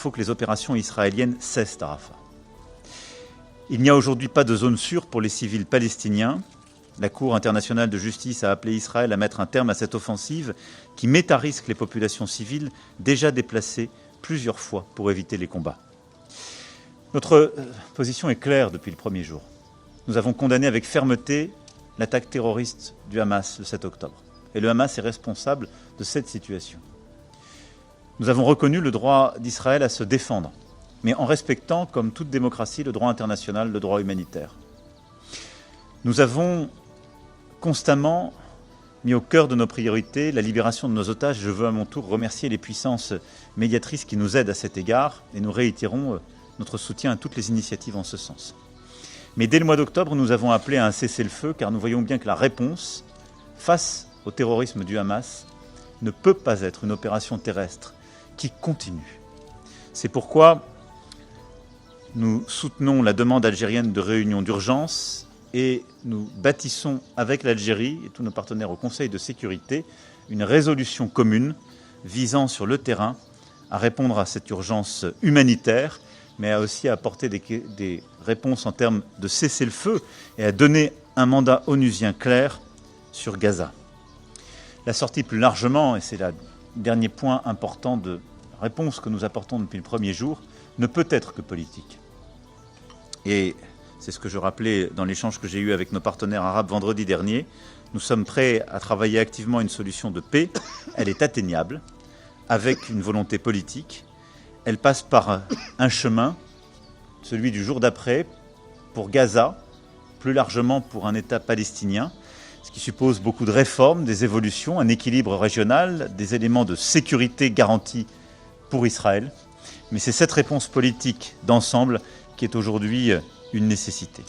faut que les opérations israéliennes cessent à Rafah. Il n'y a aujourd'hui pas de zone sûre pour les civils palestiniens. La Cour internationale de justice a appelé Israël à mettre un terme à cette offensive qui met à risque les populations civiles déjà déplacées plusieurs fois pour éviter les combats. Notre position est claire depuis le premier jour. Nous avons condamné avec fermeté l'attaque terroriste du Hamas le 7 octobre. Et le Hamas est responsable de cette situation. Nous avons reconnu le droit d'Israël à se défendre, mais en respectant, comme toute démocratie, le droit international, le droit humanitaire. Nous avons constamment mis au cœur de nos priorités la libération de nos otages. Je veux à mon tour remercier les puissances médiatrices qui nous aident à cet égard et nous réitérons notre soutien à toutes les initiatives en ce sens. Mais dès le mois d'octobre, nous avons appelé à un cessez-le-feu car nous voyons bien que la réponse face au terrorisme du Hamas ne peut pas être une opération terrestre qui continue. C'est pourquoi nous soutenons la demande algérienne de réunion d'urgence et nous bâtissons avec l'Algérie et tous nos partenaires au Conseil de sécurité une résolution commune visant sur le terrain à répondre à cette urgence humanitaire, mais aussi à apporter des réponses en termes de cessez-le-feu et à donner un mandat onusien clair sur Gaza. La sortie plus largement, et c'est le dernier point important de réponse que nous apportons depuis le premier jour, ne peut être que politique. Et c'est ce que je rappelais dans l'échange que j'ai eu avec nos partenaires arabes vendredi dernier. Nous sommes prêts à travailler activement à une solution de paix. Elle est atteignable, avec une volonté politique. Elle passe par un chemin, celui du jour d'après, pour Gaza, plus largement pour un État palestinien, ce qui suppose beaucoup de réformes, des évolutions, un équilibre régional, des éléments de sécurité garantis pour Israël. Mais c'est cette réponse politique d'ensemble qui est aujourd'hui une nécessité.